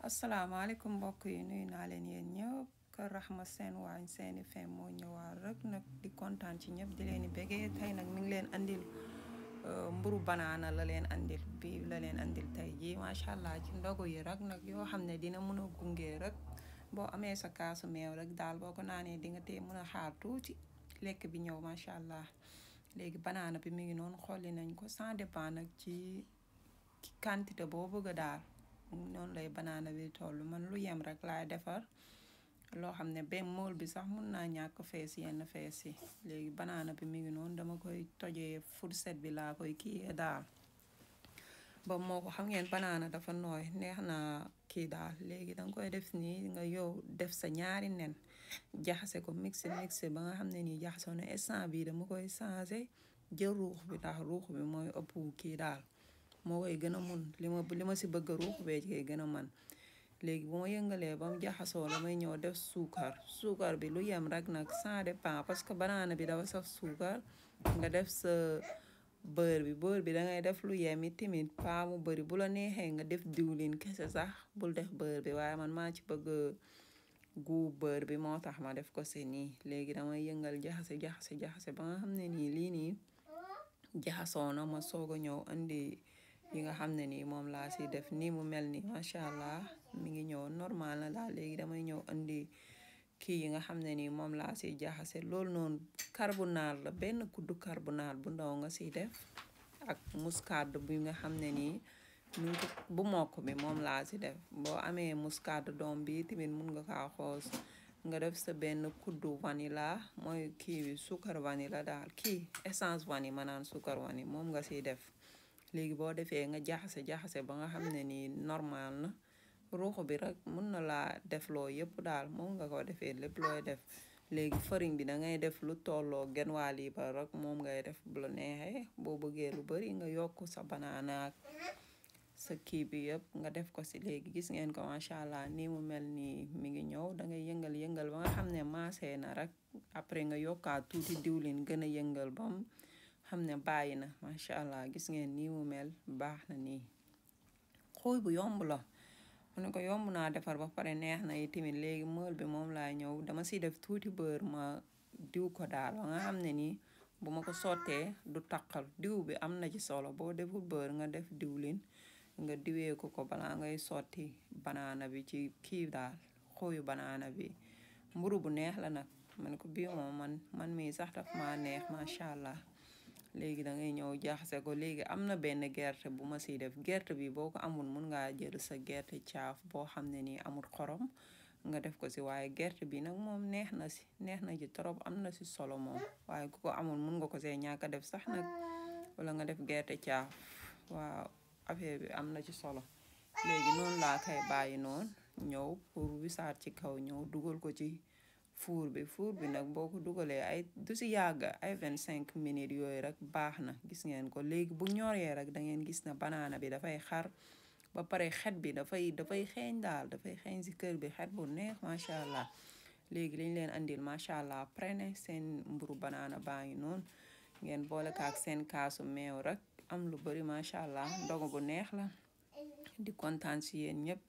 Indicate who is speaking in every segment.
Speaker 1: asalaamaaleykum mbokk yi nuyu naa leen yéen ñëpp kër Rahma Senwagn seeni fin moo ñëwaat rek nag di kontaan ci ñëpp di leen di bégee tey nag mi ngi leen andil mburu banaana la leen andil bi la leen andil tey jii macha allah ci ndogu yi rek nag yoo xam ne dina mën a gunge rek boo amee sa kaasu meew rek daal boo ko naanee di nga tee mën a xaar tuuti lekk bi ñëw macha allah léegi banaana bi mi ngi noonu xolli nañ ko sans dépend nag ci quantité boo bëgg daal. noonu lay banaana bi toll man lu yem rek laay defar loo xam ne benn mool bi sax mun naa ñàkk fees yenn fees yi léegi banaana bi mi ngi noonu dama koy tojee fourchette bi laa koy kii daal ba moo ko xam ngeen banaana dafa nooy neex na kii daal léegi danga koy def nii nga yow def sa ñaari nen jaxase ko mixé ba nga xam ne nii jaxasoo na instant bii dama koy changé jël ruux bi ndax ruux bi mooy ëpp kii daal moo koy gën a mun li ma si bëgg ruux bee ci koy gën a man léegi bu ma yëngalee ba mu jaxasoo la may ñëw def suukar bi lu yem rek nag ça dépend parce que banaana bi dafa saf suukar nga def sa beurre bi dangay def lu yem it tamit pas mu bëri bu la neexee nga def diwlin kese sax bul def beurre bi waaye man maa ci bëgg gu beurre bi moo tax ma def ko si nii léegi damay yëngal jaxase ba nga xam ne nii lii nii jaxasoo na ma soog a ñëw andi yi nga xam ne nii moom laa si def nii mu mel ni macha allah mi ngi ñëw normal na daal léegi damay ñëw andi kii yi nga xam ne nii moom laa si jaxase loolu noonu carbonate la benn kuddu carbonate bu ndaw nga siy def ak muscade bi nga xam ne nii bu mokk bi moom laa si def boo amee muscade doom bi tamit mun nga kaa xoos nga def sa benn kuddu vanilla mooy kii bi suukar vanilla daal kii essence vanille ma naan suukar vanille moom nga siy def léegi boo defee nga jaxase ba nga xam ne nii normal na ruux bi rek mun na laa def loo yëpp daal moom nga ko defee lépp looy def léegi farine bi dangay def lu tolloo genn waa liibar rek moom ngay def bu la neexee boo bëggee lu bari nga yokk sa banaana ak sa kii bi yëpp nga def ko si léegi gis ngeen ko macha allah nii mu mel nii mi ngi ñëw dangay yëngal ba nga xam ne maasee na rek après nga yokkaat tuuti diwlin gën a yëngal bam xam ne bàyyi na macha allah gis ngeen nii mu mel baax na nii xuuy bu yomb la mu ne ko yomb naa defar ba pare neex na yi tamit léegi mool bi moom laa ñëw dama si def tuuti beurre ma diw ko daal ba nga xam ne nii bu ma ko sottee du taqal diw bi am na ci solo boo deful beurre nga def diwlin nga diwee ko balaa ngay sotti banaana bi ci kii daal xuuyu banaana bi mburu bu neex la nag ma ne ko bii moom man mii sax daf maa neex macha allah léegi da ngay ñëw jaxase ko léegi am na benn gerte bu ma siy def gerte bi boo ko amul mun ngaa jël sa gerte caaf boo xam ne nii amul xorom nga def ko si waaye gerte bi nag moom neex na ci trop am na si solo moom waaye ku ko amul mun nga ko see ñàkk a def sax nag wala nga def gerte caaf waaw affaire bi am na ci solo léegi noonu laa koy bàyyi noonu ñëw pour wisaat ci kaw ñëw dugal ko ci fuur bi nag boo ko dugalee ay du si yàgg ay 25 minutes yooyu rek baax na gis ngeen ko léegi bu ñoree rek da ngeen gis na banaana bi dafay xar ba pare xet bi dafay xeeñ daal dafay xeeñ si kër bi xet bu neex macha allah léegi liñ leen andil macha allah prenez seen mburu banaana baa ngi noonu ngeen boole ko ak seen kaasu meew rek am lu bari macha allah ndogu bu neex la di kontaan si yéen ñëpp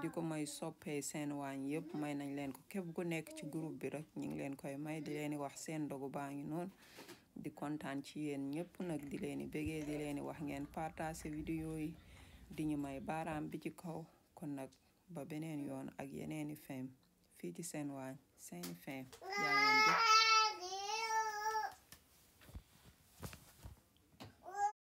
Speaker 1: di ko may soppee Senwagn yëpp may nañ leen ko képp ku nekk ci groupe bi rek ñu ngi leen koy may di leen wax seen ndogu baa ngi noonu di kontaan ci yéen ñëpp nag di leen di bégee di leen wax ngeen partage vidéo yi di ñu may baaraam bi ci kaw kon nag ba beneen yoon ak yeneeni fem fii ci Senwagn seeni fem yaa ngeen jëf